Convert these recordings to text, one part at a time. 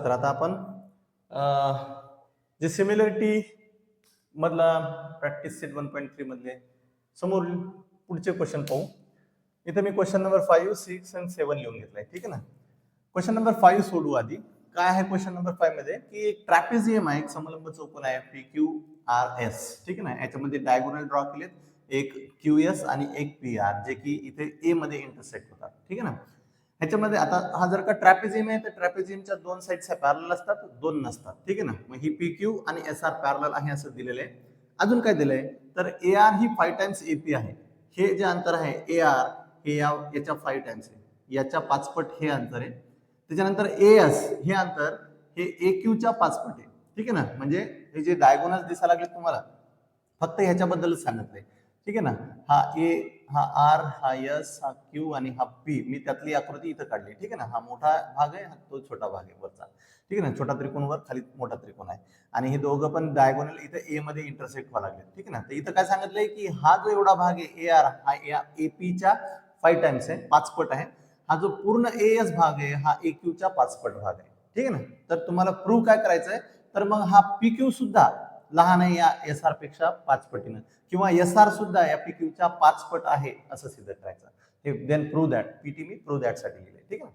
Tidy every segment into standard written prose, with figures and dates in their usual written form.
तर आता आपण जे सिमिलरिटी मधला प्रॅक्टिस सेट 1.3 मधले समोर पुढचे क्वेश्चन पाहू. इथे मी क्वेश्चन नंबर 5, 6 आणि 7 लिहून घेतलाय. ठीक आहे ना. क्वेश्चन नंबर 5 सोडू आधी. काय आहे क्वेश्चन नंबर 5 मध्ये की एक ट्रॅपेझियम आहे, एक समलंब चौकोन आहे PQRS. ठीक आहे ना. याच्यामध्ये डायगोनल ड्रॉ केलेत, एक QS आणि एक PR, जे की इथे ए मध्ये इंटरसेक्ट होतात. ठीक आहे ना. ह्याच्यामध्ये आता हा जर का ट्रॅपेझियम आहे तर ट्रॅपेझियमच्या दोन साइड्स पॅरलल असतात, दोन नसतात. ठीक आहे ना. मग ही PQ आणि SR पॅरलल आहे असं दिलेलं आहे. अजून काय दिलंय तर AR ही 5 टाइम्स AP आहे. हे जे अंतर आहे AR हे याच्या 5 टाइम्स आहे, याच्या 5 पट हे अंतर आहे. त्याच्यानंतर AS हे अंतर हे AQ च्या 5 पट आहे. ठीक आहे ना. म्हणजे हे जे डायगोनल दिसायला लागले तुम्हाला फक्त ह्याच्याबद्दलच सांगितलंय. ठीक आहे ना. हा A, हा R, हा S, हा Q आणि हा P. मी त्यातली आकृती इथं काढली. ठीक आहे ना. हा मोठा भाग आहे, हा तो छोटा भाग आहे वरचा. ठीक आहे ना. छोटा त्रिकोण वर, खाली मोठा त्रिकोण आहे आणि हे दोघं पण डायगोनल इथं ए मध्ये इंटरसेक्ट व्हायला लागले. ठीक आहे ना. तर इथं काय सांगितलंय की हा जो एवढा भाग आहे AR हा AP च्या 5 टाइम्स आहे, 5 पट आहे. हा जो पूर्ण AS भाग आहे हा AQ च्या 5 पट भाग आहे. ठीक आहे ना. तर तुम्हाला प्रूव्ह काय करायचंय तर मग हा PQ सुद्धा लहान आहे या SR पेक्षा 5 पटीनं, किंवा SR सुद्धा या PQच्या 5 पट आहे असं सिद्ध करायचं. हे देन प्रूव्ह दॅट. PT मी प्रूव्ह दॅट साठी लिहिले. ठीक आहे.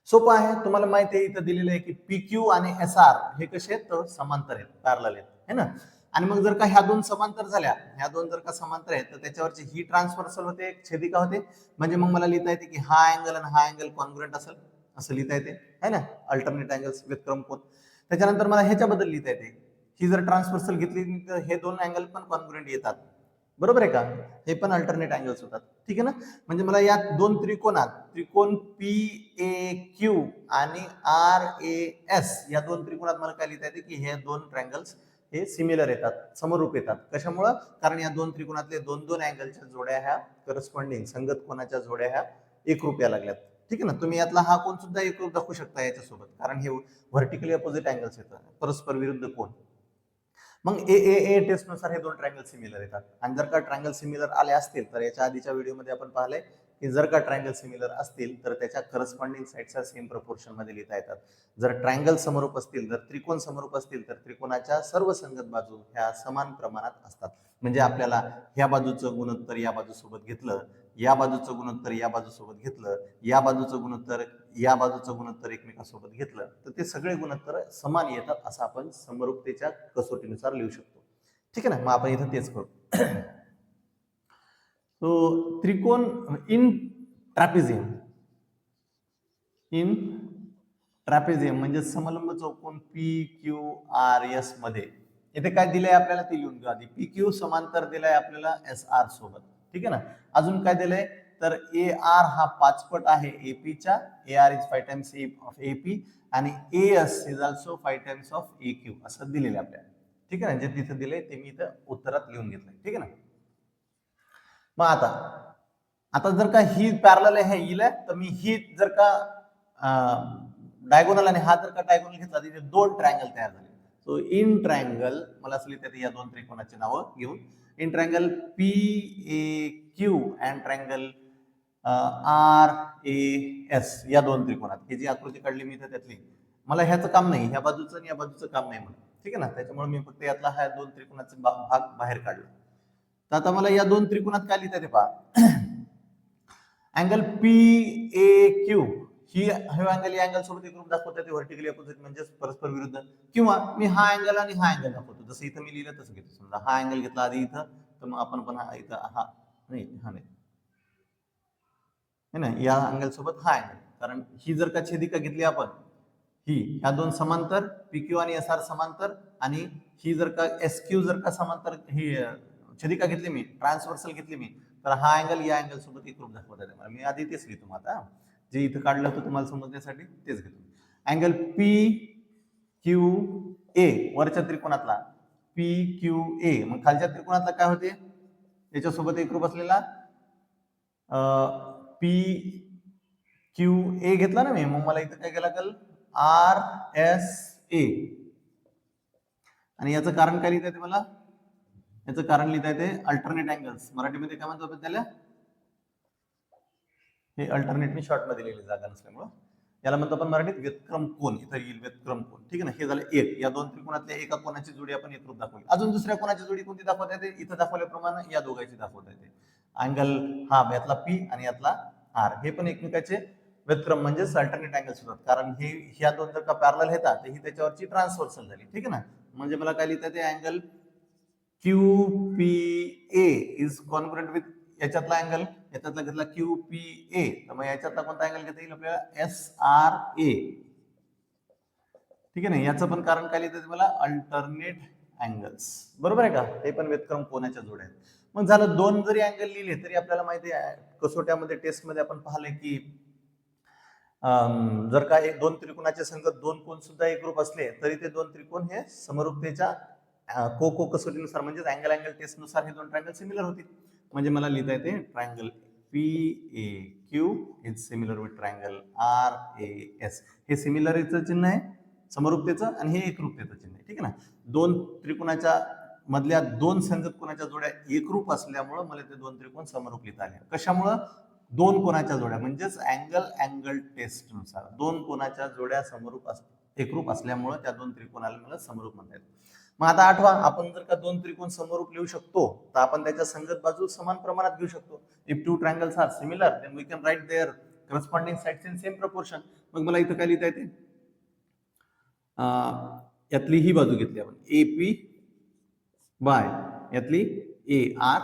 सोपं आहे. तुम्हाला माहिती आहे इथं दिलेलं आहे की PQ आणि SR हे कसे आहेत तर समांतर आहेत, पॅरलल आहेत. है ना. आणि मग जर का ह्या दोन समांतर झाल्या, ह्या दोन जर का समांतर आहेत तर त्याच्यावरची ही ट्रान्सव्हर्सल होते, छेदिका होते. म्हणजे मग मला लिहिता येते की हा अँगल आणि हा अँगल कॉन्ग्रुएंट असेल असं लिहिता येते. है ना. अल्टरनेट अँगल्स व्यतिक्रम कोन. त्याच्यानंतर मला ह्याच्याबद्दल लिहिता येते, ही जर ट्रान्सव्हर्सल घेतली तर हे दोन अँगल पण कॉन्ग्रुएंट येतात. बरोबर आहे का. हे पण अल्टरनेट अँगल्स होतात. ठीक आहे ना. म्हणजे मला या दोन त्रिकोणात, त्रिकोण PAQ आणि RAS या दोन त्रिकोणात मला काय लिहिता येते की हे दोन ट्रायंगल्स हे सिमिलर येतात, समरूप येतात. कशामुळं कारण या दोन त्रिकोणातले दोन दोन अँगलच्या जोड्या ह्या करस्पॉन्डिंग संगत कोनाच्या जोड्या ह्या एकरूप या लागल्यात. ठीक आहे ना. तुम्ही यातला हा कोण सुद्धा एकरूप दाखवू शकता याच्यासोबत, कारण हे व्हर्टिकली अपोजिट अँगल्स येतात, परस्पर विरुद्ध कोन. मग ए टेस्टनुसार हे दोन ट्रायंगल सिमिलर येतात. आणि जर का ट्रायंगल सिमिलर आले असतील तर याच्या आधीच्या व्हिडिओमध्ये आपण पाहिलंय की जर का ट्रायंगल सिमिलर असतील तर त्याच्या करस्पॉन्डिंग साइडच्या सेम प्रपोर्शन मध्ये लिहिता येतात. जर ट्रायंगल समरूप असतील, जर त्रिकोण समरूप असतील तर त्रिकोणाच्या सर्व संगत बाजू ह्या समान प्रमाणात असतात. म्हणजे आपल्याला ह्या बाजूचं गुणोत्तर या बाजूसोबत घेतलं, या बाजूचं गुणोत्तर या बाजूसोबत घेतलं, या बाजूचं गुणोत्तर या बाजूचं गुणोत्तर एकमेकांसोबत घेतलं तर ते सगळे गुणोत्तर समान येतात असं आपण समरूपतेच्या कसोटीनुसार लिहू शकतो. ठीक आहे ना. मग आपण इथं तेच करू. तो त्रिकोण इन ट्रॅपेझियम, इन ट्रॅपेझियम म्हणजे समलंब चौकोन PQRS मध्ये इथे काय दिलंय आपल्याला ते लिहून घेऊ आधी. PQ समांतर दिलाय आपल्याला SR सोबत. ठीक आहे ना. अजून काय दिलंय तर AR हा 5 पट आहे APच्या, AR is 5 times of AP आणि AS is also 5 times of AQ असं दिलेलं आहे आपल्याला. ठीक आहे ना. जे तिथं दिलंय ते मी इथं उत्तरात लिहून घेतलंय. ठीक आहे ना. मग आता जर का ही पॅरलल आहे हिला तर मी ही जर का डायगोनल आणि हा जर का डायगोनल घेतला तर दोन ट्रायंगल तयार झाले. सो इन ट्रायंगल मला असं लिहिता येते या दोन त्रिकोणाची नावं घेऊन, in triangle PAQ and triangle RAS या दोन त्रिकोणात ही जी आकृती काढली मी त्यातली, मला ह्याचं काम नाही, ह्या बाजूचं आणि या बाजूचं काम नाही मला. ठीक आहे ना. त्याच्यामुळे मी फक्त यातला हा दोन त्रिकोणाचा भाग बाहेर काढला. तर आता मला या दोन त्रिकोणात काय लिहिता येते पहा. अँगल PAQ ही अँगल या अँगल सोबत एकरूप दाखवता येते, व्हर्टिकली अपोजिट म्हणजे परस्पर विरुद्ध. किंवा मी हा अँगल आणि हा अँगल दाखवतो, जसं इथं मी लिहिलं तसं घेतो. समजा हा अँगल घेतला आधी इथं तर मग आपण पण हा इथं हा नाही है ना, या अँगल सोबत हा अँगल. कारण ही जर का छेदिका घेतली आपण, ही ह्या दोन समांतर PQ आणि SR समांतर, आणि ही जर का SQ जर का समांतर ही छेदिका घेतली मी, ट्रान्सव्हर्सल घेतली मी, तर हा अँगल या अँगल सोबत एकरूप दाखवता येते. मी आधी तेच लिहितो. मग आता जे इथं काढलं होतं तुम्हाला समजण्यासाठी तेच घेतो. अँगल PQA वरच्या त्रिकोणातला PQA, मग खालच्या त्रिकोणातला काय होते याच्यासोबत एकरूप असलेला PQA घेतला ना मी, मग मला इथं काय केलं लागेल RSA. आणि याचं कारण काय लिहिता येते मला, याचं कारण लिहिता येते अल्टरनेट अँगल्स. मराठीमध्ये काय म्हणतो आपण त्याला, हे अल्टरनेट मी शॉर्ट मध्ये लिहिली जागा नसल्यामुळं. याला म्हणतो आपण मराठीत व्यतक्रम कोन, इथं येईल व्यतक्रम कोन. ठीक आहे ना, हे झालं एक. या दोन त्रिकोणातल्या एका कोणाची जोडी आपण एकरूप दाखवली. अजून दुसऱ्या कोणाची जोडी कोणती दाखवता येते? इथं दाखवल्याप्रमाणे या दोघांची दाखवता येते. अँगल हा यातला पी आणि यातला आर, हे पण एकमेकाचे व्यतक्रम म्हणजेच अल्टरनेट अँगल्स होतात, कारण हे ह्या दोन जर का पॅरलल येतात तर ही त्याच्यावरची ट्रान्सव्हर्सल झाली. ठीक आहे ना, म्हणजे मला काय लिहिता येते? Angle QPA is congruent with याच्यातला अँगल, याच्यातला घेतला QPA, तर मग याच्यातला कोणता अँगल घेता येईल आपल्याला? SRA. ठीक आहे ना, याचं पण कारण काय लिहितं मला? Alternate angles. बरोबर आहे का? हे पण व्यतक्रम कोनाच्या जोड्या आहेत. मग झालं, दोन जरी अँगल लिहिले तरी आपल्याला माहिती आहे कसोट्यामध्ये टेस्टमध्ये आपण पाहिलं की जर का एक दोन त्रिकोणाच्या संगत दोन कोन सुद्धा एकरूप असले तरी ते दोन त्रिकोण हे समरूपतेच्या को कसोटीनुसार म्हणजेच अँगल अँगल टेस्टनुसार हे दोन ट्रायंगल सिमिलर होतील. म्हणजे मला लिहिता येते triangle PAQ is similar with triangle RAS. हे सिमिलरिटीचं चिन्ह आहे समरूपतेचं आणि हे एकरूपतेचं चिन्ह आहे. ठीक आहे ना, दोन त्रिकोणाच्या मधल्या दोन संगत कोणाच्या जोड्या एकरूप असल्यामुळे मला ते दोन त्रिकोण समरूप लिहिता आले. कशामुळं? दोन कोणाच्या जोड्या म्हणजेच अँगल अँगल टेस्टनुसार दोन कोणाच्या जोड्या समरूप एकरूप असल्यामुळे त्या दोन त्रिकोणाला मला समरूप म्हणता येतं. मग आता आठवा, आपण जर का दोन त्रिकोण समरूप लिहू शकतो तर आपण त्याच्या संगत बाजू समान प्रमाणात घेऊ शकतो. If two triangles are similar then we can write their corresponding sides in same proportion. मग मला इथं काय लिहिता येते? यातली ही बाजू घेतली आपण AP बाय यातली AR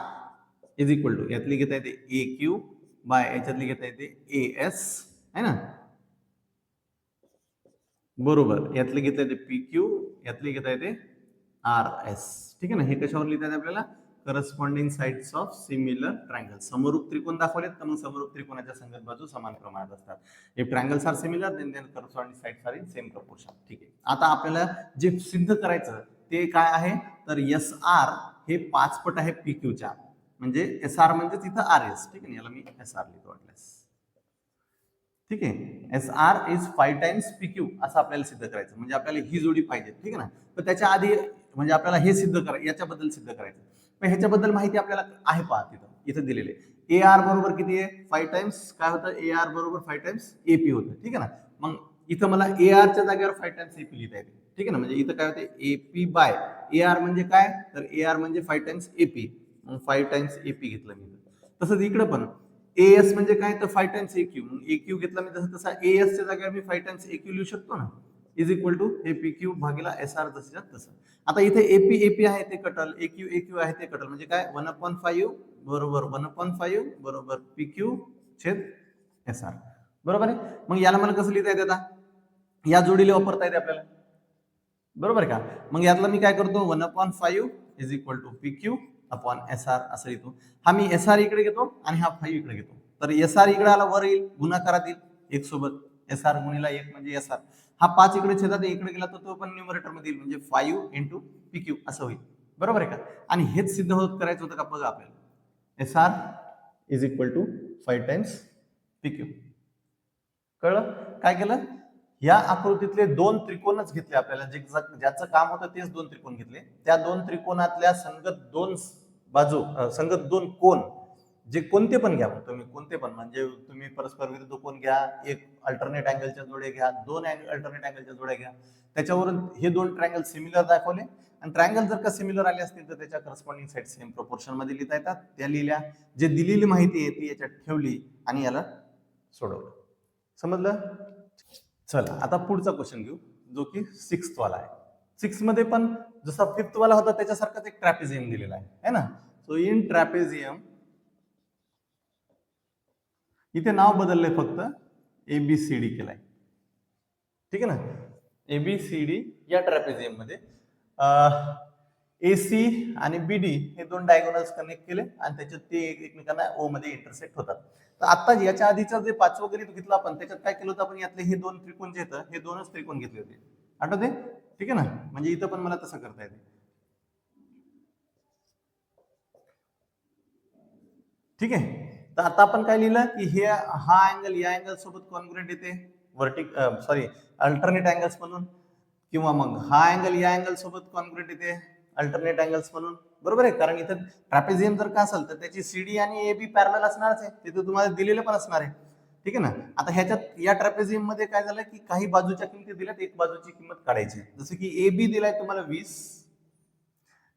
इज इक्वल टू यातली घेता येते AQ बाय याच्यातली घेता येते AS है ना, बरोबर. यातली घेता येते PQ, यातली घेता येते RS. ठीक आहे ना, हे कशावर लिहिता येते आपल्याला? Corresponding sides of similar triangle. समरूप त्रिकोण दाखवलेत तर मग समरूप त्रिकोणाच्या संगत बाजू समान प्रमाणात असतात. If triangles are similar then corresponding sides are in same proportion. ठीक आहे, आता आपल्याला जे सिद्ध करायचं ते काय आहे तर SR हे 5 पट आहे PQच्या, म्हणजे SR म्हणजे तिथं RS. ठीक आहे, याला मी SR लिहितो वाटल्यास. ठीक आहे, SR इज 5 टाइम्स PQ असं आपल्याला सिद्ध करायचं, म्हणजे आपल्याला ही जोडी पाहिजे. ठीक आहे ना, तर त्याच्या आधी म्हणजे आपल्याला हे सिद्ध करायचं, याच्याबद्दल सिद्ध करायचं. पण ह्याच्याबद्दल माहिती आपल्याला आहे, पहा इथं दिलेले. AR बरोबर किती आहे? 5 टाइम्स काय होतं? AR बरोबर 5 टाइम्स AP होतं. ठीक आहे ना, मग इथं मला AR च्या जागेवर 5 टाइम्स AP लिहिता येते. ठीक आहे ना, म्हणजे इथं काय होते? AP बाय AR म्हणजे काय तर AR म्हणजे 5 टाइम्स AP, मग 5 टाइम्स AP घेतलं मी. तसंच इकडं पण AS म्हणजे काय तर 5 टाइम्स AQ, AQ घेतला मी तसं तसा AS च्या जागेवर मी 5 टाइम्स AQ लिहू शकतो ना, इज इक्वल टू हे PQ भागिला SR जसं तसं. आता इथे AP आहे ते कटल, AQ आहे ते कटल, म्हणजे काय 1/5 बरोबर 1/5 बरोबर PQ छेद SR. बरोबर आहे. मग याला मला कसं लिहिता येते? आता या जोडीला वापरता येते आपल्याला, बरोबर आहे का? मग यातला मी काय करतो? 1/5 is equal to PQ upon SR असं लिहितो. हा मी SR इकडे घेतो आणि हा 5 इकडे घेतो, तर SR इकडे आला वर येईल, गुणाकारात येईल 1 सोबत. SR गुणिला 1 म्हणजे SR. हा 5 इकडे छेदात इकडे गेला तर तो पण न्यूमरेटर मध्ये येईल, म्हणजे 5 इंटू PQ असं होईल. बरोबर आहे का? आणि हेच सिद्ध होत करायचं होतं का बघा आपल्याला. SR is equal to 5 times PQ. कळलं? काय केलं? या आकृतीतले दोन त्रिकोणच घेतले आपल्याला, ज्याचं काम होतं तेच दोन त्रिकोण घेतले. त्या दोन त्रिकोणातल्या संगत दोन बाजू संगत दोन कोण जे कोणते पण घ्या, तुम्ही कोणते पण, म्हणजे तुम्ही परस्पर विरुद्ध कोण घ्या, एक अल्टरनेट अँगलच्या जोड्या घ्या, दोन अल्टरनेट अँगलच्या जोड्या घ्या, त्याच्यावरून हे दोन ट्रायंगल सिमिलर दाखवले. आणि ट्रायंगल जर का सिमिलर आले असतील तर त्याच्या करस्पॉन्डिंग साइड सेम प्रोपोर्शन मध्ये लिहिता येतात. त्या लिहिल्या, जे दिलेली माहिती आहे ती याच्यात ठेवली आणि याला सोडवलं. समजलं? चला आता पुढचा क्वेश्चन घेऊ, जो की 6th वाला आहे. 6 मध्ये पण जसा 5th वाला होता त्याच्यासारखाच एक ट्रॅपेझियम दिलेला आहे ना. सो इन ट्रॅपेझियम इथे नाव बदललंय, फक्त ABCD केलाय. ठीक आहे ना, ABCD या ट्रॅपेझियम मध्ये AC आणि BD हे दोन डायगोनल्स कनेक्ट केले आणि त्याच्यात ते एकमेकांना O मध्ये इंटरसेक्ट होतात. तर आता याच्या आधीचा जे 5वं गणित घेतलं आपण, त्याच्यात काय केलं होतं आपण? यातले हे दोन त्रिकोण जे आहेत हे दोनच त्रिकोण घेतले होते, आठवते? ठीक आहे ना, म्हणजे इथं पण मला तसं करता येते. ठीक आहे, तर आता आपण काय लिहिलं की हे हा अँगल या अँगल सोबत कॉन्ग्रुएंट येते, अल्टरनेट अँगल्स म्हणून, किंवा मग हा अँगल या अँगल सोबत कॉन्ग्रुएंट येते अल्टरनेट अँगल्स म्हणून. बरोबर आहे, कारण इथं ट्रॅपेझियम जर का असेल तर त्याची CD आणि AB पॅरलल असणारच आहे, तिथे तुम्हाला दिलेलं पण असणार आहे. ठीक आहे ना. आता ह्याच्यात या ट्रॅपेझियम मध्ये काय झालं की काही बाजूच्या किमती दिल्यात, एक बाजूची किंमत काढायची. जसं की ए बी दिलाय तुम्हाला 20,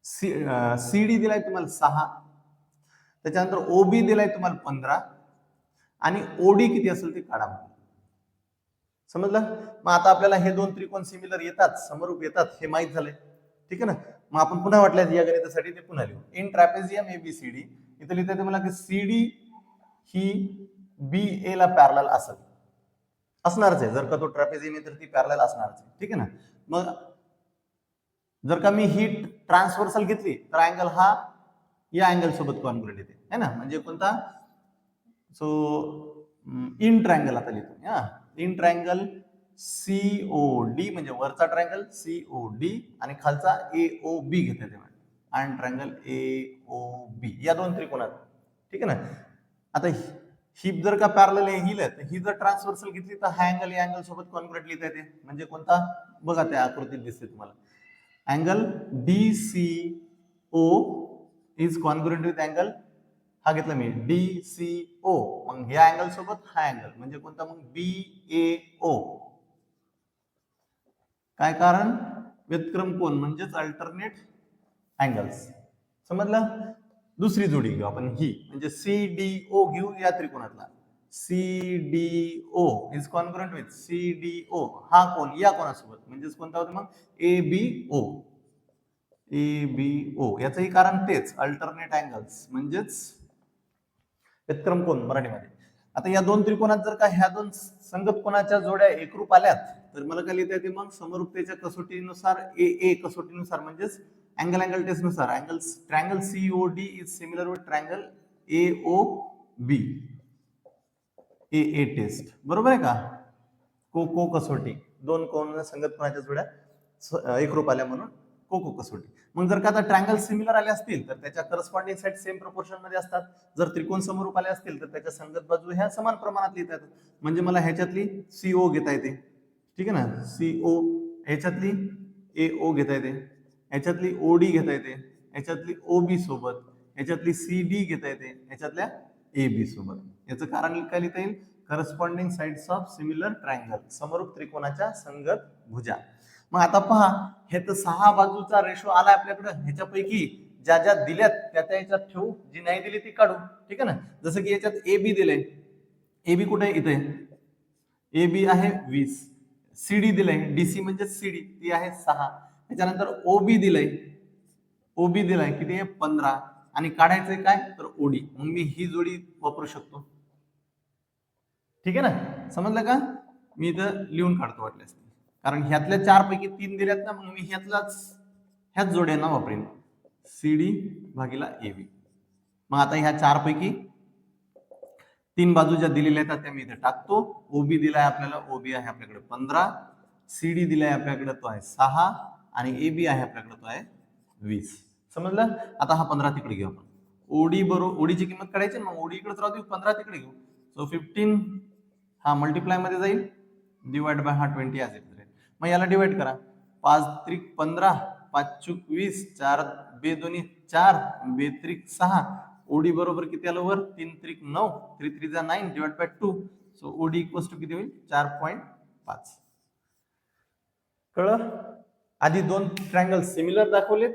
सी डी दिलाय तुम्हाला 6, त्याच्यानंतर ओ बी दिलाय तुम्हाला 15 आणि ओडी किती असेल ते काढा. समजलं. मग आता आपल्याला हे दोन त्रिकोण सिमिलर येतात, समरूप येतात हे माहित झालंय. ठीक आहे ना. मग आपण पुन्हा वाटलं या गणितासाठी ते पुन्हा लिहू. इन ट्रॅपेझियम एबीसीडी, इथं लिहिता येते मला की सीडी ही बी ए ला पॅरलल असेल, असणारच आहे. जर का तो ट्रॅपेझियम आहे तर ती पॅरलल असणारच आहे. ठीक आहे ना. मग जर का मी ही ट्रान्सव्हर्सल घेतली तर अँगल हा या अँगल सोबत कॉन्ग्रुएंट येते है ना. म्हणजे कोणता, सो इन ट्रायंगल आता लिहितो हा. इन ट्रायंगल सीओडी म्हणजे वरचा ट्रायंगल सीओडी आणि खालचा एओबी घेते ते आणि ट्रायंगल एओबी या दोन त्रिकोणात. ठीक आहे ना. आता ही जर का पॅरलल आहे हिला, तर ही जर ट्रान्सव्हर्सल घेतली तर हा अँगल या अँगल सोबत कॉन्ग्रुएंट लिहिता येते. म्हणजे कोणता, बघा त्या आकृतीत दिसते तुम्हाला angle DCO is congruent with angle, हा घेतला मी DCO. मग ह्या अँगल सोबत हा अँगल म्हणजे कोणता, मग BAO. काय कारण, व्यतिक्रम कोन म्हणजेच अल्टरनेट अँगल्स. समजलं. दुसरी जोडी घेऊ आपण ही, म्हणजे CDO घेऊ या त्रिकोणातला. CDO is congruent with CDO, हा कोन या कोणासोबत म्हणजेच कोणता होता मग ABO. ABO याचंही कारण तेच, अल्टरनेट अँगल्स म्हणजेच व्यतिक्रम कोन मराठीमध्ये. आता या दोन त्रिकोणात जर का ह्या दोन संगत कोणाच्या जोड्या एकरूप आल्यात तर मला काय लिहिता येते मग, समरूपतेच्या कसोटीनुसार AA कसोटीनुसार म्हणजेच अँगल अँगल टेस्ट नुसार triangle COD is similar with triangle AOB AA test. बरोबर आहे का. को कसोटी, दोन कोण संगत कोणाच्या जोड्या एकरूप आल्या म्हणून को कसोटी. मग जर का आता ट्रायंगल सिमिलर आले असतील तर त्याच्या करस्पॉन्डिंग साइड सेम प्रपोर्शन मध्ये असतात. जर त्रिकोण समरूप आले असतील तर त्याच्या संगत बाजू ह्या समान प्रमाणात लिहिता येतात. म्हणजे मला ह्याच्यातली CO घेता येते. ठीक आहे ना. CO, ह्याच्यातली AO घेता येते, ह्याच्यातली OD घेता येते, ह्याच्यातली OB सोबत, ह्याच्यातली CD घेता येते, ह्याच्यातल्या AB सोबत. याचं कारण काय लिहिता येईल, corresponding sides of similar triangle, समरूप त्रिकोणाच्या संगत भुजा. मग आता पहा, हे तर 6 बाजूचा रेशो आला आपल्याकडे. ह्याच्यापैकी ज्या ज्या दिल्यात त्या त्या ह्याच्यात ठेवू, जी नाही दिली ती काढू. ठीक आहे ना. जसं की याच्यात AB दिलंय, AB कुठे आहे, इथे AB आहे 20, CD दिलंय DC म्हणजे CD ती आहे 6, त्याच्यानंतर OB दिलंय, OB दिलाय किती आहे 15 आणि काढायचंय काय तर OD. मग मी ही जोडी वापरू शकतो. ठीक आहे ना. समजलं का. मी इथं लिहून काढतो वाटल्यास, कारण ह्यातल्या 4 पैकी 3 दिल्यात ना, मग मी ह्याच जोड्यांना वापरेन CD भागीला AB. मग आता ह्या 4 पैकी 3 बाजू ज्या दिलेल्या आहेत त्या मी इथे टाकतो. OB दिलाय आपल्याला, OB आहे आपल्याकडे 15, CD दिलाय आपल्याकडे तो आहे 6 आणि AB आहे आपल्याकडे तो आहे 20. समजलं. आता हा 15 तिकडे घेऊ आपण. OD बरोबर OD ची किंमत काढायची, मग OD इकडे राहू देऊ, 15 तिकडे घेऊ. सो 15 हा मल्टिप्लाय मध्ये जाईल, डिवाइड बाय हा 20 असेल. मग याला डिवाइड करा. 5 त्रिक 15, 5 चूक 20, 4 बे दोन्ही 4, बे त्रिक 6. OD बरोबर किती आलं वर, 3 त्रिक 9, 3 3 जा 9 divide by 2. So OD equals to किती होईल 4.5. कळलं. आधी दोन ट्रायंगल सिमिलर दाखवलेत,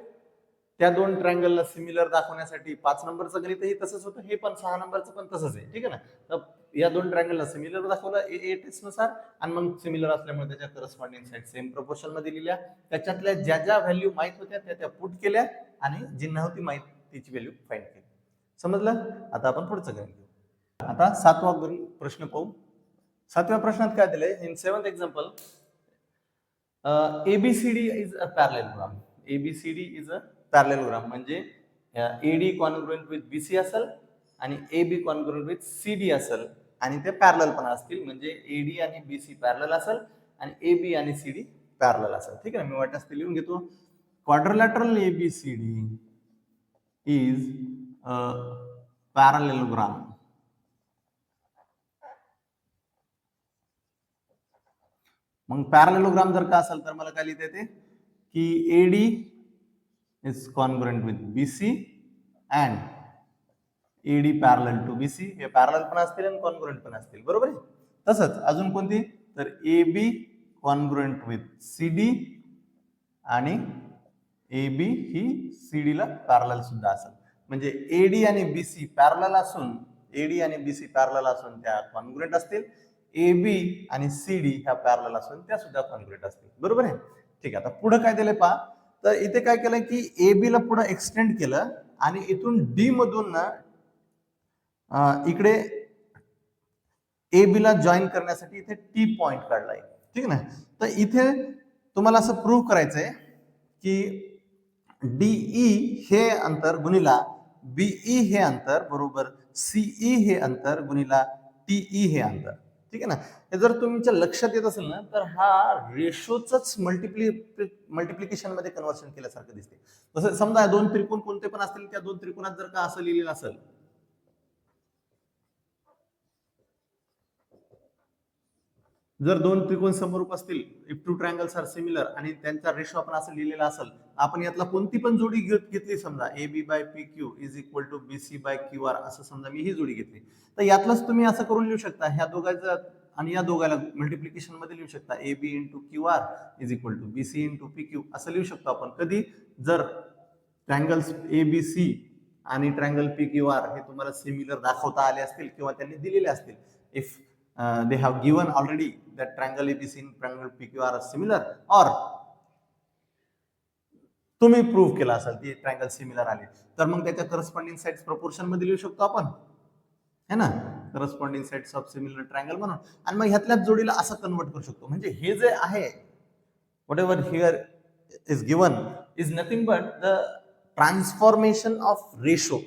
त्या दोन ट्रायंगलला सिमिलर दाखवण्यासाठी 5 नंबरचं गणितही तसंच होतं, हे पण 6 नंबरचं पण तसंच आहे. ठीक आहे ना. तर या दोन ट्रायंगलला सिमिलर दाखवलं AA टेस्ट नुसार, आणि मग सिमिलर असल्यामुळे त्याच्या करस्पॉन्डिंग साइड सेम प्रोपोर्शन मध्ये दिल्या, त्याच्यातल्या ज्या ज्या व्हॅल्यू माहित होत्या त्या त्या पुट केल्या आणि जी नव्हती माहित तिची व्हॅल्यू फाइंड केली. समजलं. आता आपण पुढचं गणित घेऊ. आता 7वा प्रश्न पाहू. 7व्या प्रश्नात काय दिलंय, in 7th example ABCD is a parallelogram. ABCD is a parallelogram म्हणजे AD कॉन्ग्रुएंट विथ BC असेल आणि AB कॉन्ग्रुएंट विथ CD असेल आणि ते पॅरलल पण असतील, म्हणजे AD आणि BC पॅरलल असेल आणि AB आणि CD पॅरलल असेल. ठीक आहे ना. मी वाटल्यास ते लिहून घेतो. Quadrilateral ABCD is a parallelogram. मग पॅरलेलोग्राम जर का असेल तर मला काय लिहिता येते की AD is congruent with BC and AD parallel to BC, हे पॅरलल पण असतील आणि कॉन्ग्रुएंट पण असतील, बरोबर आहे. तसंच अजून कोणती, तर A B congruent with C D आणि ए बी ही सी डी ला पॅरलल सुद्धा असेल. म्हणजे एडी आणि बीसी पॅरलल असून, एडी आणि बीसी पॅरलल असून त्या कॉन्ग्रुएंट असतील, ए बी आणि सी डी ह्या पॅरलल असून त्या सुद्धा कॉन्ग्रुएंट असतील, बरोबर आहे. ठीक आहे, आता पुढे काय दिलंय पहा, तर इथे काय केलंय की ए बी ला पुढे एक्सटेंड केलं आणि इथून डी मधून ना इकडे ए बी ला जॉईन करण्यासाठी इथे टी पॉइंट काढलाय, ठीक ना. तर इथे तुम्हाला असं प्रूव्ह करायचंय की डीई हे अंतर गुणिला बीई हे अंतर बरोबर सीई हे अंतर गुणिला टीई हे अंतर, ठीक आहे ना. हे जर तुमच्या लक्षात येत असेल ना, तर हा रेशोच मल्टिप्लिकेशन मध्ये कन्व्हर्शन केल्यासारखं दिसते. तसं समजा दोन त्रिकोण कोणते पण असतील, त्या दोन त्रिकोणात जर का असं लिहिलेलं असेल, जर दोन त्रिकोण समरूप असतील, if two triangles are similar, आणि त्यांचा रेशो आपण असं लिहिलेला असेल, आपण यातला कोणती पण जोडी घेतली, समजा A B by P Q is equal to B C by Q R, असं समजा मी ही जोडी घेतली, तर यातलंच तुम्ही असं करून लिहू शकता, ह्या दोघांचं आणि या दोघांना मल्टिप्लिकेशन मध्ये लिहू शकता, A B into Q R is equal to B C into P Q, असं लिहू शकतो आपण. कधी, जर ट्रायंगल्स ए बी सी आणि ट्रायंगल पी क्यू आर हे तुम्हाला सिमिलर दाखवता आले असतील किंवा त्यांनी दिलेले असतील, if they have given already that triangle ABC and triangle PQR are similar, or तुम्ही प्रूव्ह केला असेल की ट्रायंगल सिमिलर आले, तर मग त्याच्या करस्पॉन्डिंग साइड्स प्रोपोर्शन मध्ये लिहू शकतो आपण, है ना, corresponding sides of similar triangle म्हणून, आणि मग ह्यातल्याच जोडीला असं कन्वर्ट करू शकतो. म्हणजे हे जे आहे, what ever here is given is nothing but the transformation of ratio.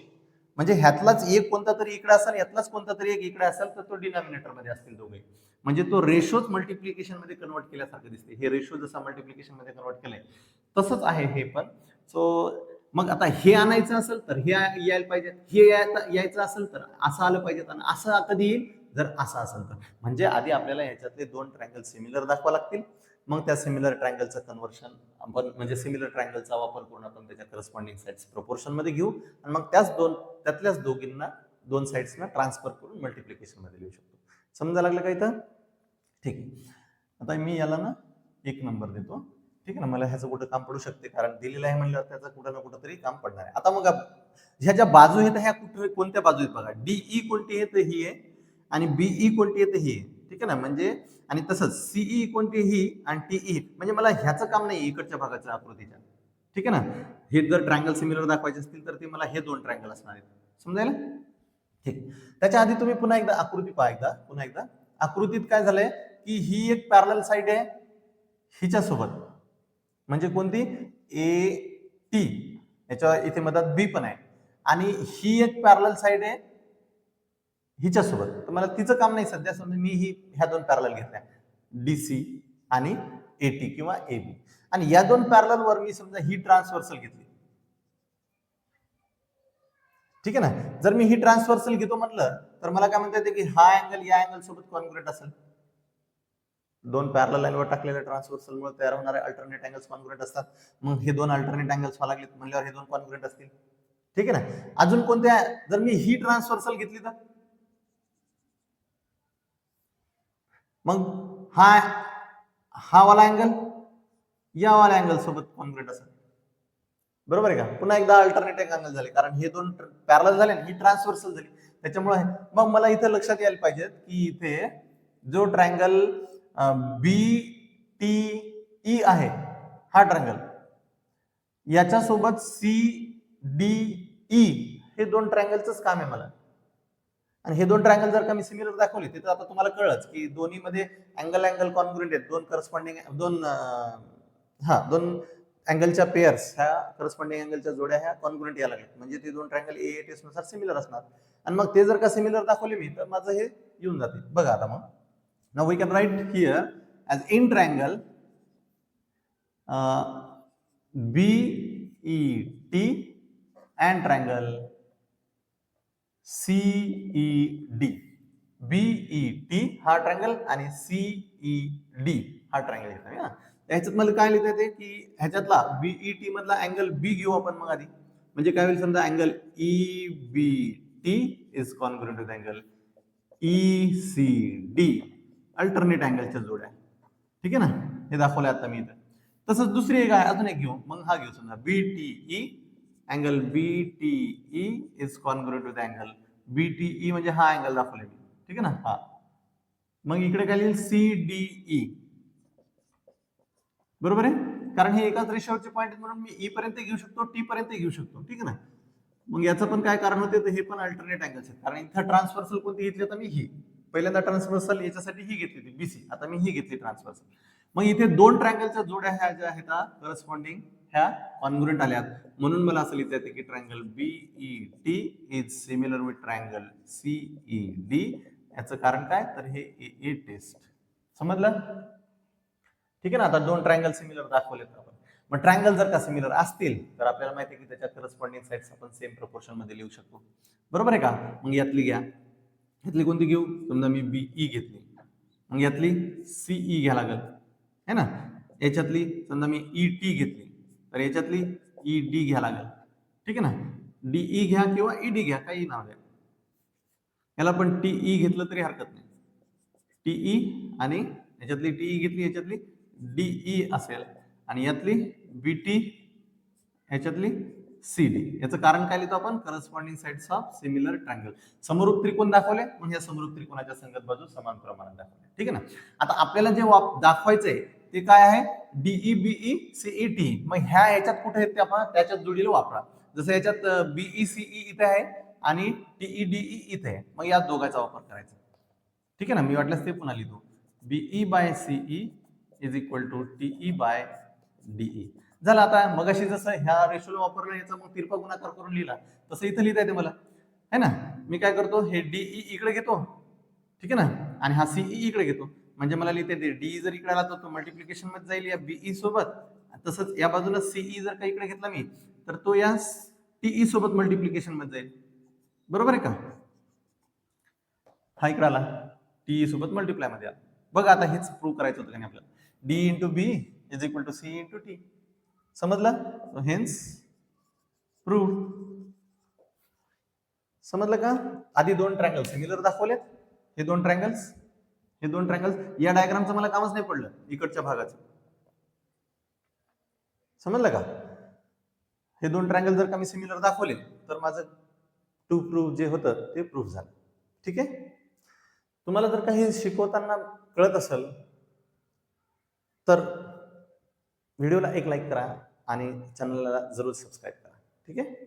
म्हणजे ह्यातलाच एक कोणता तरी इकडे असेल, यातलाच कोणता तरी एक इकडे असेल, तर तो डिनॉमिनेटर मध्ये असतील दोघे, म्हणजे तो रेशोच मल्टिप्लिकेशन मध्ये कन्वर्ट केल्यासारखं दिसते. हे रेशो जसा मल्टिप्लिकेशन मध्ये कन्वर्ट केलंय तसंच आहे हे पण. सो मग आता हे आणायचं असेल तर हे यायला पाहिजे, हे यायचं असेल तर असं आलं पाहिजे, आणि असं कधी येईल जर असं असेल तर. म्हणजे आधी आपल्याला ह्याच्यातले दोन ट्रायंगल सिमिलर दाखवा लागतील, मग त्या सिमिलर ट्रायंगलचं कन्व्हर्शन आपण, म्हणजे सिमिलर ट्रायंगलचा वापर करून आपण त्याच्या करस्पॉन्डिंग साइड्स प्रोपोर्शन मध्ये घेऊ, आणि मग त्यातल्याच दोघींना, दोन साइड्सना ट्रान्सफर करून मल्टिप्लिकेशन मध्ये लिहू शकतो. समजा लागलं का इथं? ठीक आहे. आता मी याला ना 1 नंबर देतो, ठीक आहे ना. मला ह्याचं कुठं काम पडू शकते, कारण दिलेलं आहे म्हणल्यावर त्याचं कुठं ना कुठं तरी काम पडणार आहे. आता मग ह्या ज्या बाजू आहेत ह्या कोणत्या बाजू आहेत बघा, डीई कोणती आहे तर ही आहे, आणि बीई कोणती आहे तर ही आहे, ठीक आहे ना. म्हणजे आणि तसंच सीई कोणती ही आणि टीई, म्हणजे मला ह्याचं काम नाही इकडच्या भागाच्या आकृतीच्या, ठीक आहे ना. हे जर ट्रायंगल सिमिलर दाखवायचे असतील तर ते मला हे दोन ट्रायंगल असणार आहेत, समजायला. ठीक. त्याच्या आधी तुम्ही पुन्हा एकदा आकृती पहा, पुन्हा एकदा आकृतीत काय झालंय की ही एक पॅरलल साइड आहे हिच्या सोबत, म्हणजे कोणती, ए टी, याच्या इथे मधात बी पण आहे, आणि ही एक पॅरलल साइड आहे हिच्या सोबत. तर मला तिचं काम नाही सध्या, समजा मी ही ह्या दोन पॅरलल घेतल्या, डीसी आणि एटी किंवा एबी, आणि या दोन पॅरलल वर मी समजा ही ट्रान्सव्हर्सल घेतली, ठीक आहे ना. जर मी ही ट्रान्सव्हर्सल घेतो म्हटलं तर मला काय म्हणता येते की हा अँगल या अँगल सोबत कॉन्ग्रुएंट असेल. दोन पॅरलल लाईनवर टाकलेल्या ट्रान्सव्हर्सल मुळे तयार होणारे अल्टरनेट अँगल्स कॉन्ग्रुएंट असतात. मग हे दोन अल्टरनेट अँगल्स व्हायला लागलेत म्हणल्यावर हे दोन कॉन्ग्रुएंट असतील, ठीक आहे ना. अजून कोणत्या, जर मी ही ट्रान्सव्हर्सल घेतली तर मग हा वाला अँगल या वाला अँगल सोबत कॉन्ग्रुएंट असेल, बरोबर आहे का. पुन्हा एकदा अल्टरनेटिंग अँगल झाले, कारण हे दोन पॅरलल झाले ही ट्रान्सव्हर्सल झाली, त्याच्यामुळे मग मला इथे लक्षात यायला पाहिजे की इथे जो ट्रायंगल बी टी ई आहे, हा ट्रायंगल याच्यासोबत सी डी ई, हे दोन ट्रायंगलच काम आहे मला. आणि हे दोन ट्रायंगल जर का मी सिमिलर दाखवले तर आता तुम्हाला कळलंच की दोन्ही मध्ये अँगल कॉन्ग्रुएंट आहेत, दोन करस्पॉन्डिंग दोन अँगलच्या पेअर्स ह्या करस्पॉन्डिंग अँगलच्या जोड्या ह्या कॉन्ग्रुएंट यायला लागतात, म्हणजे ते दोन ट्रायंगल ए टेस्ट नुसार सिमिलर असणार. आणि मग ते जर का सिमिलर दाखवले मी तर माझं हे येऊन जाते. बघा आता मग now we can write here as in triangle BET and triangle CED. BET हा ट्रायंगल आणि CED हा ट्रायंगल घेतला ना. ह्याच्यात मला काय लिहिता येते की ह्याच्यातला BET मधला अँगल बी घेऊ आपण मग आधी, म्हणजे काय होईल समजा angle EBT T is congruent with angle ECD. Alternate अँगलच्या जोड्या, ठीक आहे ना, हे दाखवलं आता मी इथं. तसंच दुसरी एक आहे, अजून एक घेऊ, मग हा घेऊ समजा BTE, angle BTE is congruent with angle BTE, म्हणजे हा अँगल दाखवला मी, ठीक आहे ना, हा. मग इकडे काय लिहिल CDE, बरोबर आहे, कारण हे एकाच रेषेवरचे पॉईंट म्हणून मी E पर्यंत घेऊ शकतो, T पर्यंत घेऊ शकतो, ठीक आहे ना. मग याचं पण काय कारण होते, तर हे पण अल्टरनेट अँगल्स आहेत, कारण इथं ट्रान्सव्हर्सल कोणती घेतली, आता मी ही पहिल्यांदा ट्रान्सव्हर्सल याच्यासाठी ही घेतली होती BC, आता मी ही घेतली ट्रान्सव्हर्सल. मग इथे दोन ट्रायंगलच्या जोड्या ह्या ज्या आहेत करस्पॉन्डिंग ह्या कॉन्ग्रुएंट आल्यात, म्हणून मला असं लिहिता येते की triangle BET is similar with triangle CED. याचं कारण काय, तर हे AA टेस्ट, समजलं, ठीक आहे ना. आता दोन ट्रायंगल सिमिलर दाखवलेत आपण. मग ट्रायंगल जर का सिमिलर असतील तर आपल्याला माहिती आहे की त्याच्या करस्पॉन्डिंग साइड्स आपण सेम प्रपोर्शन मध्ये लिहू शकतो, बरोबर आहे का. मग यातली घ्या, यातली कोणती घेऊ, समजा मी BE घेतली, मग यातली CE घ्या लागेल, है ना. याच्यातली समजा मी ET घेतली, तर याच्यातली ED घ्या लागेल, ठीक आहे ना. DE घ्या किंवा ED घ्या, काही नाव द्या, याला पण TE घेतलं तरी हरकत नाही. TE आणि याच्यातली TE घेतली, याच्यातली DE असेल, आणि यातली BT, याच्यातली CD. याचं कारण काय लिहितो आपण, corresponding sides of similar triangle. समरूप त्रिकोण दाखवले, मग या समरूप त्रिकोणाच्या संगत बाजू समान प्रमाणात दाखवले, ठीक आहे ना. आता आपल्याला जे दाखवायचंय ते काय आहे, DE BE CET. मग ह्या याच्यात कुठे आहेत ते आपण त्याच्यात जोडीला वापरा. जसं याच्यात BE CE इथे आहे आणि TE DE इथे आहे, मग या दोघांचा वापर करायचा, ठीक आहे ना. मी वाटल्यास ते पुन्हा लिहितो, BE by CE is equal to TE by DE. झालं. आता मगाशी जसं ह्या रेशोला वापरलं, याचा मग तिरपा गुणाकार करून लिहिला, तसं इथं लिहिता येते मला, है ना. मी काय करतो, हे DE इकडे घेतो, ठीक आहे ना, आणि हा CE इकडे घेतो, म्हणजे मला लिहिता येते DE जर इकडे आला तर तो मल्टिप्लिकेशन मध्ये जाईल या BE सोबत, तसंच या बाजूला CE जर का इकडे घेतला मी, तर तो या TE सोबत मल्टिप्लिकेशन मध्ये जाईल, बरोबर आहे का. हा इकडे आला, TE सोबत मल्टिप्लाय मध्ये आला. बघा आता हेच प्रूव्ह करायचं होतं आपल्याला, D into B is equal to C into T. समजलं, हेन्स प्रूव्ड. समजलं का. आधी दोन ट्रायंगल सिमिलर दाखवलेत, हे दोन ट्रायंगल्स, या डायग्रामचं मला कामच नाही पडलं इकडच्या भागाचं, समजलं का. हे दोन ट्रायंगल जर का मी सिमिलर दाखवले तर माझं टू प्रूव्ह जे होतं ते प्रूव्ह झालं, ठीक आहे. तुम्हाला जर काही शिकवताना कळत असेल तर व्हिडिओला एक लाईक करा आणि चॅनलला जरूर सबस्क्राईब करा, ठीक आहे.